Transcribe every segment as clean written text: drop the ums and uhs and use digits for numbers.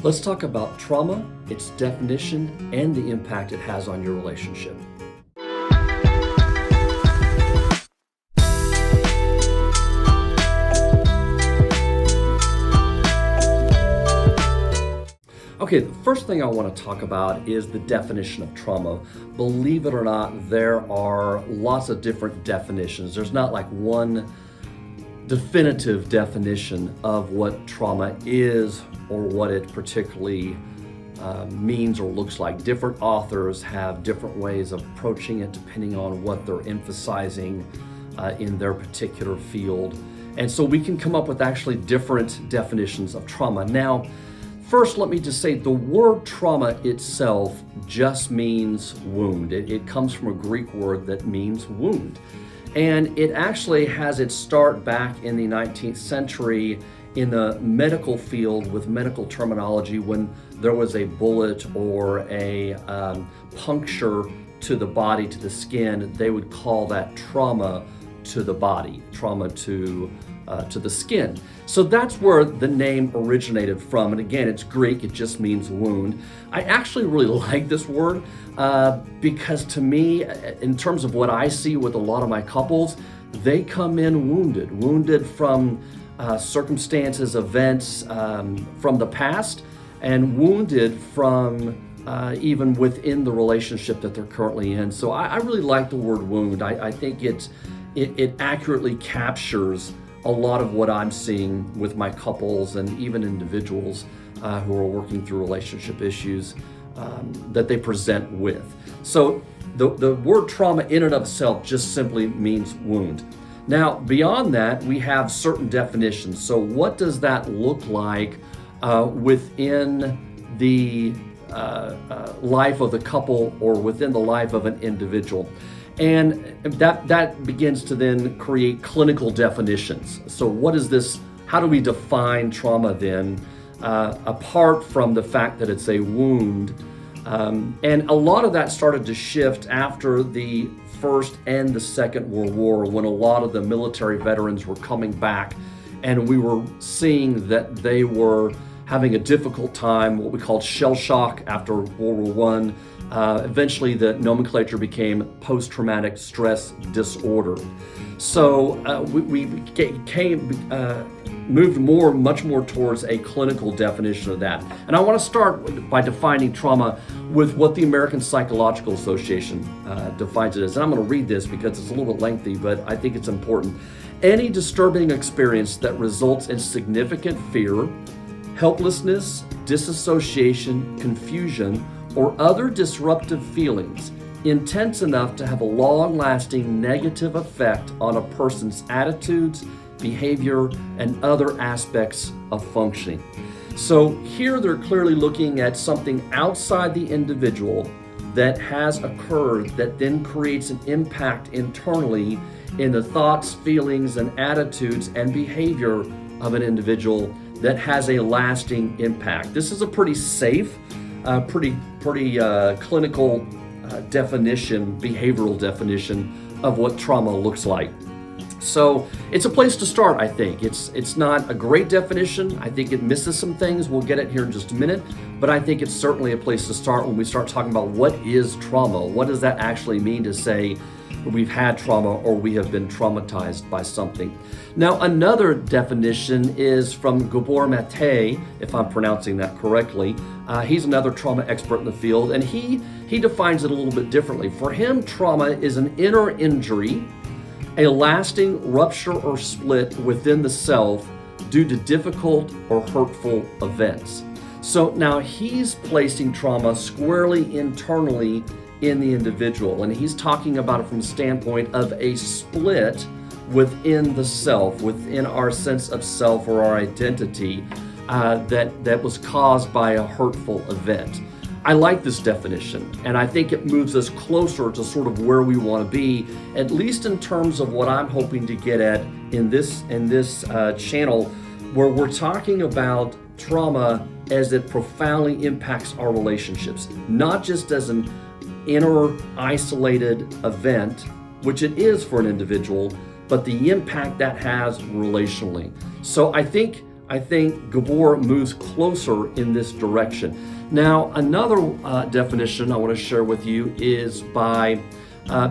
Let's talk about trauma, its definition, and the impact it has on your relationship. Okay, the first thing I want to talk about is the definition of trauma. Believe it or not, there are lots of different definitions. There's not like one definitive definition of what trauma is or what it particularly means or looks like. Different authors have different ways of approaching it depending on what they're emphasizing in their particular field. And so we can come up with actually different definitions of trauma. Now, first, let me just say the word trauma itself just means wound. It comes from a Greek word that means wound. And it actually has its start back in the 19th century in the medical field with medical terminology when there was a bullet or a puncture to the body, to the skin. They would call that trauma to the body, trauma to the skin. So that's where the name originated from. And again, it's Greek, it just means wound. I actually really like this word because to me, in terms of what I see with a lot of my couples, they come in wounded from circumstances, events from the past, and wounded from even within the relationship that they're currently in. So I really like the word wound. I think it accurately captures a lot of what I'm seeing with my couples and even individuals who are working through relationship issues that they present with. So the word trauma in and of itself just simply means wound. Now, beyond that, we have certain definitions. So what does that look like within the life of the couple or within the life of an individual? And that begins to then create clinical definitions. So what is this? How do we define trauma then, apart from the fact that it's a wound? And a lot of that started to shift after the First and the Second World War, when a lot of the military veterans were coming back, and we were seeing that they were having a difficult time, what we called shell shock after World War I. Eventually, the nomenclature became post-traumatic stress disorder. So we moved much more towards a clinical definition of that. And I want to start by defining trauma with what the American Psychological Association defines it as. And I'm going to read this because it's a little bit lengthy, but I think it's important. Any disturbing experience that results in significant fear, helplessness, disassociation, confusion, or other disruptive feelings intense enough to have a long-lasting negative effect on a person's attitudes, behavior, and other aspects of functioning. So here they're clearly looking at something outside the individual that has occurred that then creates an impact internally in the thoughts, feelings, and attitudes and behavior of an individual that has a lasting impact. This is a pretty safe, pretty clinical definition, behavioral definition of what trauma looks like. So it's a place to start, I think. It's not a great definition. I think it misses some things. We'll get it here in just a minute. But I think it's certainly a place to start when we start talking about what is trauma. What does that actually mean to say we've had trauma or we have been traumatized by something? Now, another definition is from Gabor Mate, if I'm pronouncing that correctly. He's another trauma expert in the field, and he defines it a little bit differently. For him, trauma is an inner injury, a lasting rupture or split within the self due to difficult or hurtful events. So now he's placing trauma squarely internally in the individual, and he's talking about it from the standpoint of a split within the self, within our sense of self or our identity that was caused by a hurtful event. I like this definition, and I think it moves us closer to sort of where we want to be, at least in terms of what I'm hoping to get at in this channel, where we're talking about trauma as it profoundly impacts our relationships, not just as an inner isolated event, which it is for an individual, but the impact that has relationally. So I think I think Gabor moves closer in this direction. Now, another definition I want to share with you is by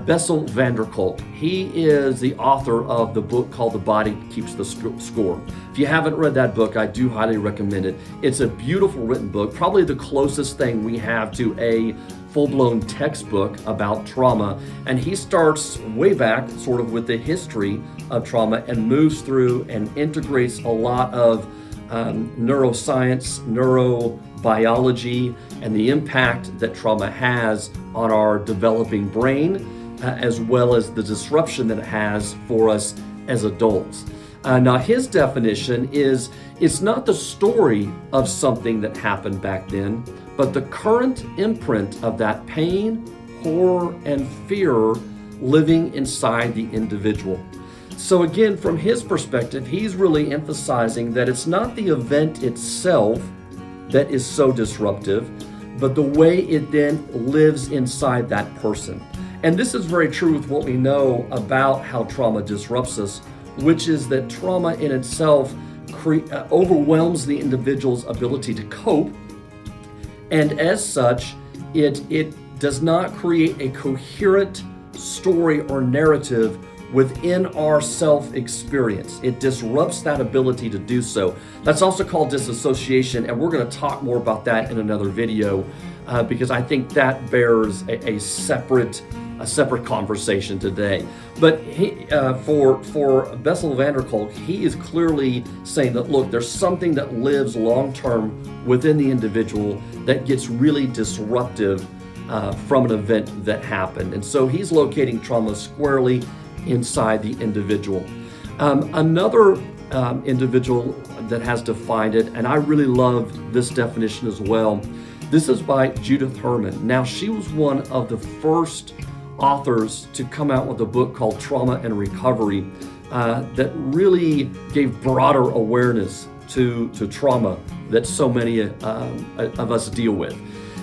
Bessel van der Kolk. He is the author of the book called The Body Keeps the Score. If you haven't read that book, I do highly recommend it. It's a beautiful written book, probably the closest thing we have to a full-blown textbook about trauma. And he starts way back sort of with the history of trauma and moves through and integrates a lot of neuroscience, neurobiology, and the impact that trauma has on our developing brain, as well as the disruption that it has for us as adults. Now, his definition is it's not the story of something that happened back then, but the current imprint of that pain, horror, and fear living inside the individual. So again, from his perspective, he's really emphasizing that it's not the event itself that is so disruptive, but the way it then lives inside that person. And this is very true with what we know about how trauma disrupts us, which is that trauma in itself overwhelms the individual's ability to cope. And as such, it does not create a coherent story or narrative within our self-experience. It disrupts that ability to do so. That's also called disassociation, and we're going to talk more about that in another video because I think that bears a separate conversation today. But for Bessel van der Kolk, he is clearly saying that, look, there's something that lives long-term within the individual that gets really disruptive from an event that happened. And so he's locating trauma squarely inside the individual. Another individual that has defined it, and I really love this definition as well, this is by Judith Herman. Now, she was one of the first authors to come out with a book called Trauma and Recovery that really gave broader awareness to trauma that so many of us deal with.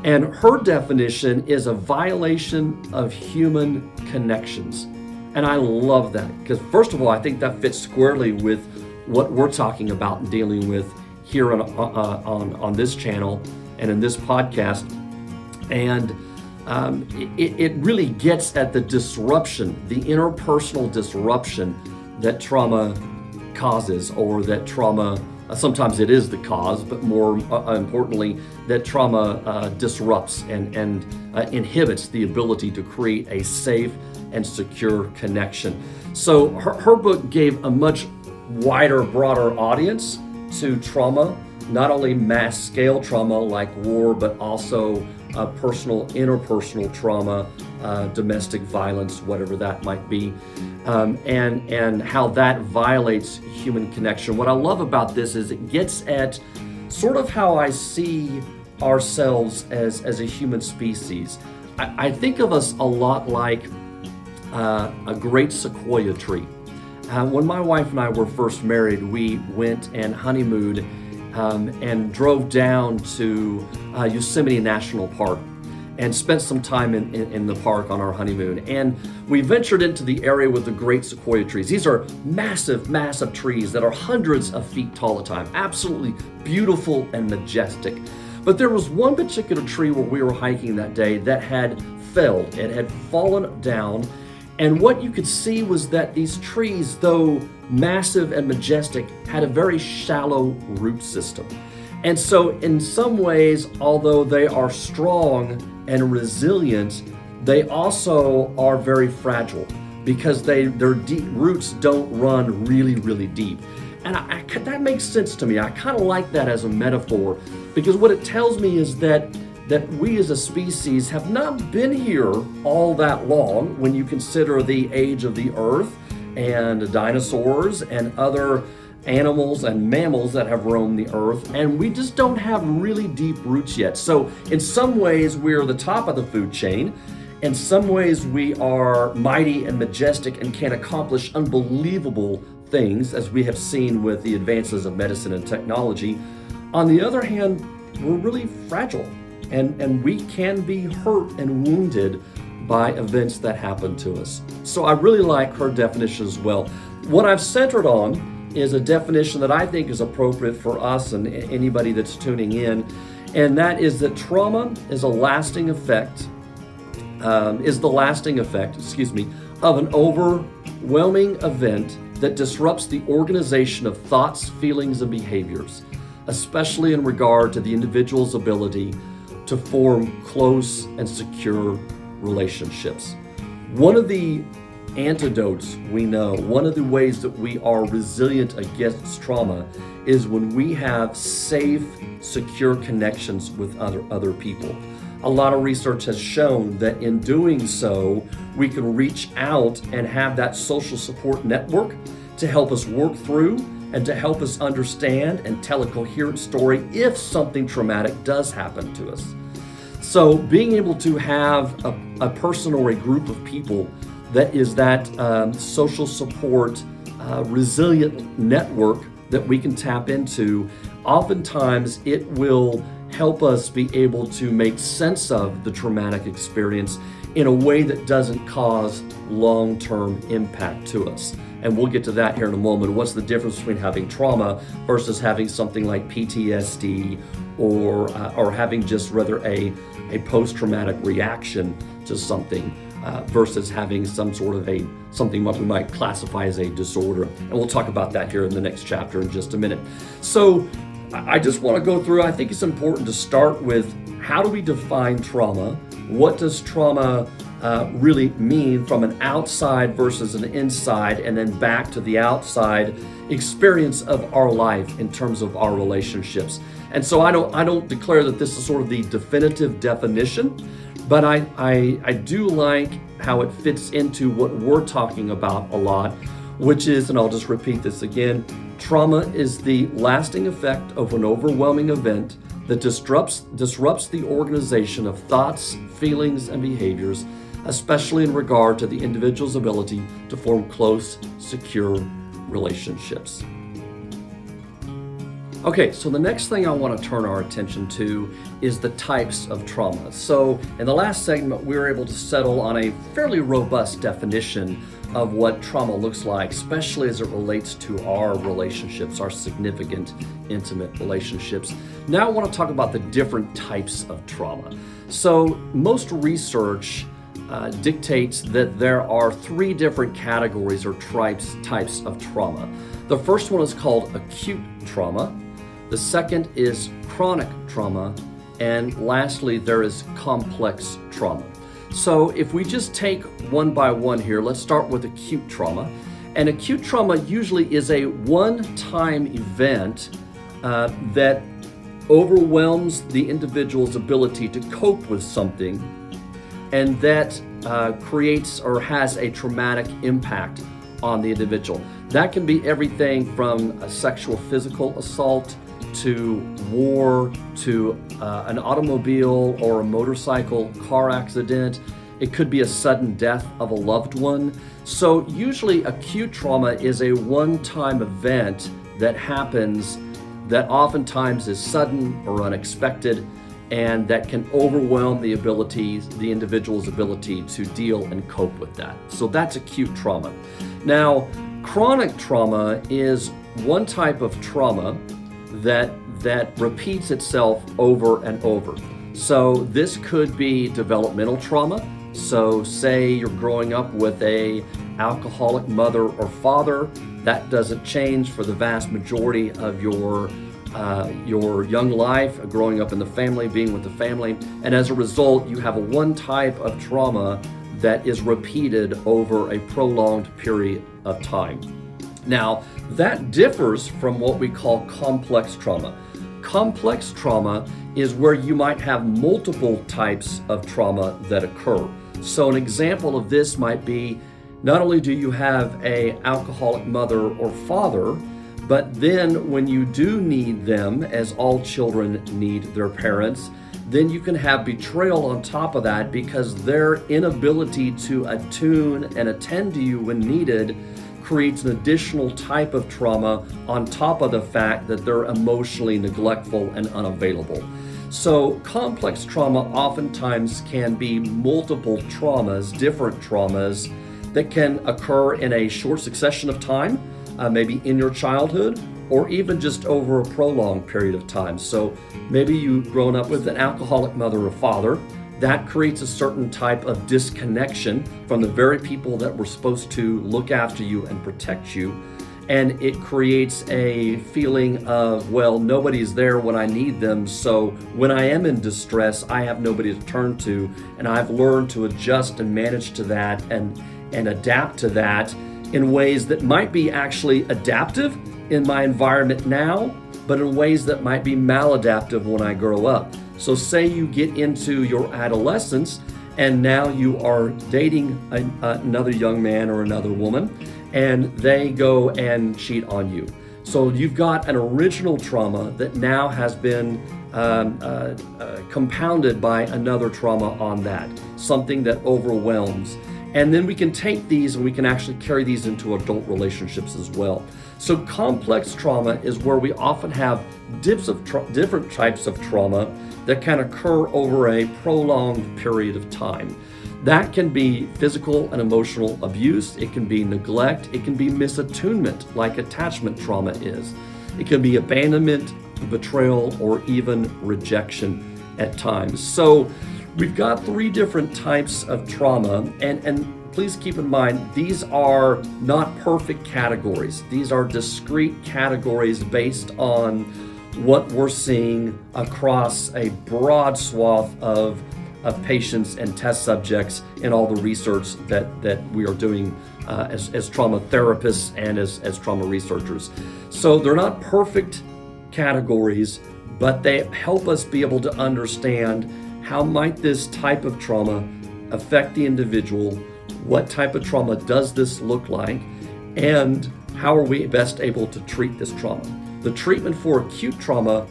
And her definition is a violation of human connections. And I love that because, first of all, I think that fits squarely with what we're talking about and dealing with here on this channel and in this podcast. And it really gets at the disruption, the interpersonal disruption that trauma causes, or that trauma, sometimes it is the cause, but more importantly, that trauma disrupts and inhibits the ability to create a safe and secure connection. So her book gave a much wider, broader audience to trauma, not only mass scale trauma like war, but also personal, interpersonal trauma, domestic violence, whatever that might be, and how that violates human connection. What I love about this is it gets at sort of how I see ourselves as a human species. I think of us a lot like a great sequoia tree. When my wife and I were first married, we went and honeymooned and drove down to Yosemite National Park and spent some time in the park on our honeymoon. And we ventured into the area with the great sequoia trees. These are massive, massive trees that are hundreds of feet tall at a time. Absolutely beautiful and majestic. But there was one particular tree where we were hiking that day that had felled. It had fallen down. And what you could see was that these trees, though massive and majestic, had a very shallow root system. And so in some ways, although they are strong and resilient, they also are very fragile because their deep roots don't run really, really deep. And that makes sense to me. I kind of like that as a metaphor because what it tells me is that we as a species have not been here all that long when you consider the age of the earth and dinosaurs and other animals and mammals that have roamed the earth, and we just don't have really deep roots yet. So in some ways we're the top of the food chain. In some ways we are mighty and majestic and can accomplish unbelievable things, as we have seen with the advances of medicine and technology. On the other hand, we're really fragile. And we can be hurt and wounded by events that happen to us. So I really like her definition as well. What I've centered on is a definition that I think is appropriate for us and anybody that's tuning in, and that is that trauma is the lasting effect, of an overwhelming event that disrupts the organization of thoughts, feelings, and behaviors, especially in regard to the individual's ability to form close and secure relationships. One of the antidotes we know, one of the ways that we are resilient against trauma is when we have safe, secure connections with other people. A lot of research has shown that in doing so, we can reach out and have that social support network to help us work through and to help us understand and tell a coherent story if something traumatic does happen to us. So being able to have a person or a group of people that is that social support, resilient network that we can tap into, oftentimes it will help us be able to make sense of the traumatic experience in a way that doesn't cause long-term impact to us. And we'll get to that here in a moment. What's the difference between having trauma versus having something like PTSD or having just rather a post-traumatic reaction to something versus having some sort of something what we might classify as a disorder. And we'll talk about that here in the next chapter in just a minute. So I just want to go through, I think it's important to start with how do we define trauma? What does trauma really mean from an outside versus an inside, and then back to the outside experience of our life in terms of our relationships. And so I don't declare that this is sort of the definitive definition, but I do like how it fits into what we're talking about a lot, which is, and I'll just repeat this again, trauma is the lasting effect of an overwhelming event that disrupts the organization of thoughts, feelings, and behaviors, especially in regard to the individual's ability to form close, secure relationships. Okay, so the next thing I want to turn our attention to is the types of trauma. So in the last segment, we were able to settle on a fairly robust definition of what trauma looks like, especially as it relates to our relationships, our significant, intimate relationships. Now I want to talk about the different types of trauma. So most research dictates that there are three different categories or types of trauma. The first one is called acute trauma. The second is chronic trauma. And lastly, there is complex trauma. So if we just take one by one here, let's start with acute trauma. And acute trauma usually is a one-time event that overwhelms the individual's ability to cope with something, and that creates or has a traumatic impact on the individual. That can be everything from a sexual physical assault to war to an automobile or a motorcycle car accident. It could be a sudden death of a loved one. So usually acute trauma is a one-time event that happens that oftentimes is sudden or unexpected, and that can overwhelm the individual's ability to deal and cope with that. So that's acute trauma. Now, chronic trauma is one type of trauma that repeats itself over and over. So this could be developmental trauma. So say you're growing up with an alcoholic mother or father. That doesn't change for the vast majority of your young life, growing up in the family, being with the family. And as a result, you have one type of trauma that is repeated over a prolonged period of time. Now, that differs from what we call complex trauma. Complex trauma is where you might have multiple types of trauma that occur. So an example of this might be, not only do you have an alcoholic mother or father, but then when you do need them, as all children need their parents, then you can have betrayal on top of that, because their inability to attune and attend to you when needed creates an additional type of trauma on top of the fact that they're emotionally neglectful and unavailable. So complex trauma oftentimes can be multiple traumas, different traumas that can occur in a short succession of time. maybe in your childhood, or even just over a prolonged period of time. So maybe you've grown up with an alcoholic mother or father. That creates a certain type of disconnection from the very people that were supposed to look after you and protect you. And it creates a feeling of, well, nobody's there when I need them. So when I am in distress, I have nobody to turn to. And I've learned to adjust and manage to that and adapt to that in ways that might be actually adaptive in my environment now, but in ways that might be maladaptive when I grow up. So say you get into your adolescence and now you are dating another young man or another woman, and they go and cheat on you. So you've got an original trauma that now has been compounded by another trauma on that, something that overwhelms. And then we can take these and we can actually carry these into adult relationships as well. So complex trauma is where we often have different types of trauma that can occur over a prolonged period of time. That can be physical and emotional abuse. It can be neglect. It can be misattunement, like attachment trauma is. It can be abandonment, betrayal, or even rejection at times. So we've got 3 different types of trauma, and please keep in mind, these are not perfect categories. These are discrete categories based on what we're seeing across a broad swath of patients and test subjects in all the research that we are doing as trauma therapists and as trauma researchers. So they're not perfect categories, but they help us be able to understand how might this type of trauma affect the individual, what type of trauma does this look like, and how are we best able to treat this trauma. The treatment for acute trauma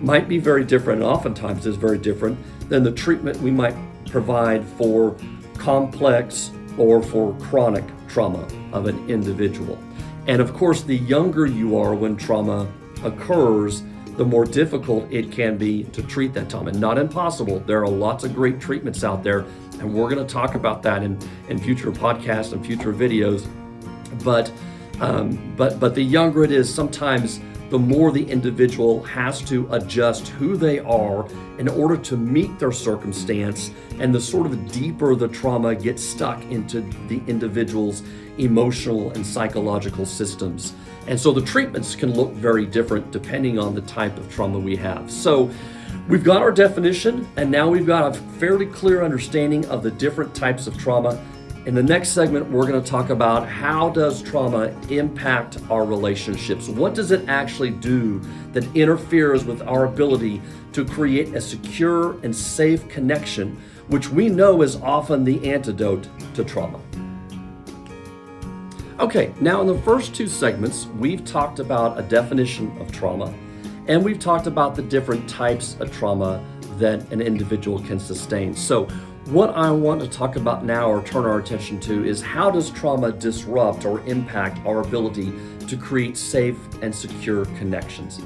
might be very different, and oftentimes is very different than the treatment we might provide for complex or for chronic trauma of an individual. And of course, the younger you are when trauma occurs, the more difficult it can be to treat that trauma. Not impossible. There are lots of great treatments out there, and we're going to talk about that in future podcasts and future videos. But the younger it is, sometimes the more the individual has to adjust who they are in order to meet their circumstance, and the sort of deeper the trauma gets stuck into the individual's emotional and psychological systems. And so the treatments can look very different depending on the type of trauma we have. So we've got our definition, and now we've got a fairly clear understanding of the different types of trauma. In the next segment, we're going to talk about how does trauma impact our relationships? What does it actually do that interferes with our ability to create a secure and safe connection, which we know is often the antidote to trauma? Okay, now in the first 2 segments, we've talked about a definition of trauma, and we've talked about the different types of trauma that an individual can sustain. So what I want to talk about now, or turn our attention to, is how does trauma disrupt or impact our ability to create safe and secure connections?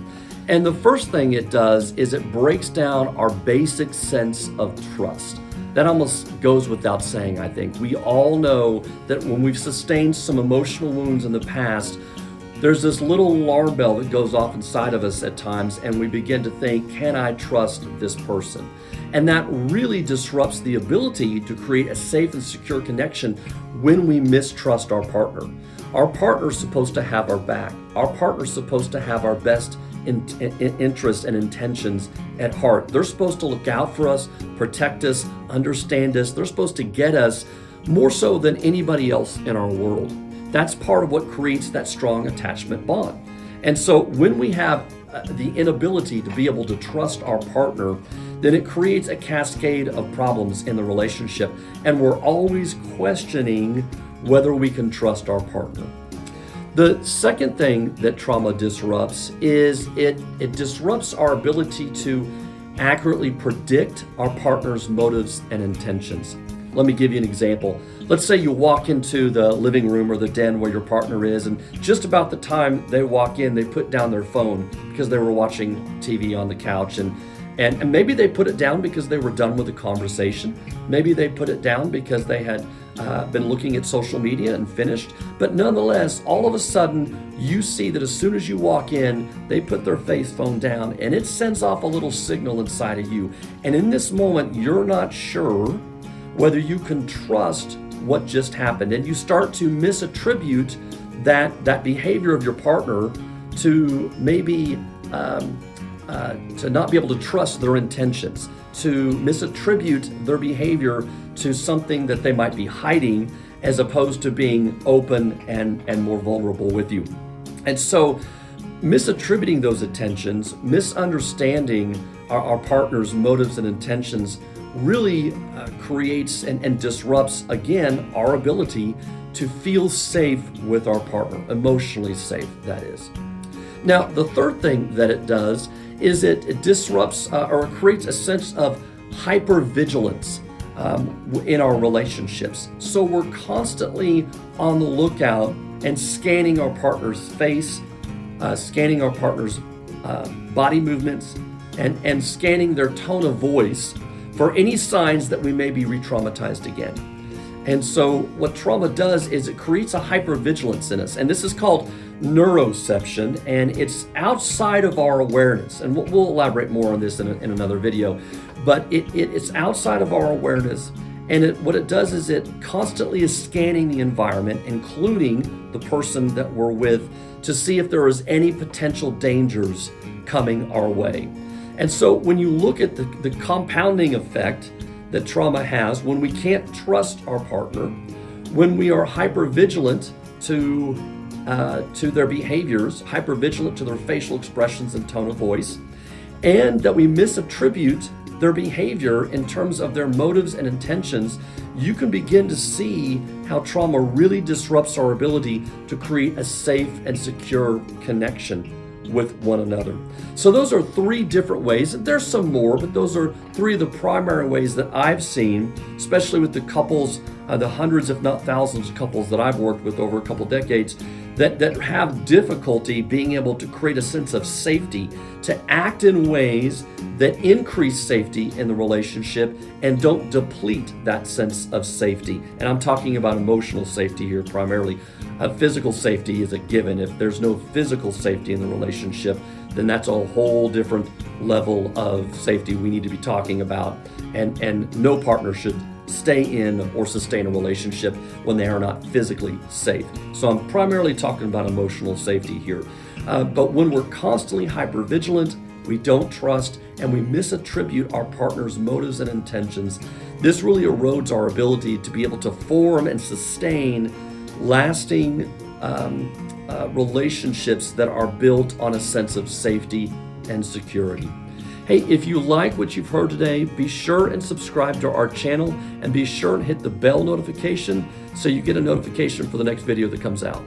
And the first thing it does is it breaks down our basic sense of trust. That almost goes without saying, I think. We all know that when we've sustained some emotional wounds in the past, there's this little alarm bell that goes off inside of us at times, and we begin to think, can I trust this person? And that really disrupts the ability to create a safe and secure connection when we mistrust our partner. Our partner's supposed to have our back. Our partner's supposed to have our best interests and intentions at heart. They're supposed to look out for us, protect us, understand us. They're supposed to get us more so than anybody else in our world. That's part of what creates that strong attachment bond. And so when we have the inability to be able to trust our partner, then it creates a cascade of problems in the relationship, and we're always questioning whether we can trust our partner. The second thing that trauma disrupts is it disrupts our ability to accurately predict our partner's motives and intentions. Let me give you an example. Let's say you walk into the living room or the den where your partner is, and just about the time they walk in, they put down their phone because they were watching TV on the couch, and And maybe they put it down because they were done with the conversation. Maybe they put it down because they had been looking at social media and finished. But nonetheless, all of a sudden, you see that as soon as you walk in, they put their face phone down and it sends off a little signal inside of you. And in this moment, you're not sure whether you can trust what just happened. And you start to misattribute that behavior of your partner to maybe to not be able to trust their intentions, to misattribute their behavior to something that they might be hiding as opposed to being open and more vulnerable with you. And so misattributing those intentions, misunderstanding our partner's motives and intentions really creates and disrupts, again, our ability to feel safe with our partner, emotionally safe, that is. Now, the third thing that it does is it disrupts or creates a sense of hypervigilance in our relationships. So we're constantly on the lookout and scanning our partner's face, scanning our partner's body movements, and scanning their tone of voice for any signs that we may be re-traumatized again. And so what trauma does is it creates a hypervigilance in us. And this is called neuroception, and it's outside of our awareness. And we'll elaborate more on this in another video. But it's outside of our awareness. And what it does is it constantly is scanning the environment, including the person that we're with, to see if there is any potential dangers coming our way. And so when you look at the compounding effect that trauma has, when we can't trust our partner, when we are hypervigilant to their behaviors, hypervigilant to their facial expressions and tone of voice, and that we misattribute their behavior in terms of their motives and intentions, you can begin to see how trauma really disrupts our ability to create a safe and secure connection with one another. So those are three different ways, and there's some more, but those are three of the primary ways that I've seen, especially with the couples, the hundreds if not thousands of couples that I've worked with over a couple decades, that have difficulty being able to create a sense of safety, to act in ways that increase safety in the relationship and don't deplete that sense of safety. And I'm talking about emotional safety here primarily. Physical safety is a given. If there's no physical safety in the relationship, then that's a whole different level of safety we need to be talking about. And no partner should stay in or sustain a relationship when they are not physically safe. So I'm primarily talking about emotional safety here. But when we're constantly hypervigilant, we don't trust, and we misattribute our partner's motives and intentions, this really erodes our ability to be able to form and sustain lasting relationships that are built on a sense of safety and security. Hey, if you like what you've heard today, be sure and subscribe to our channel, and be sure and hit the bell notification so you get a notification for the next video that comes out.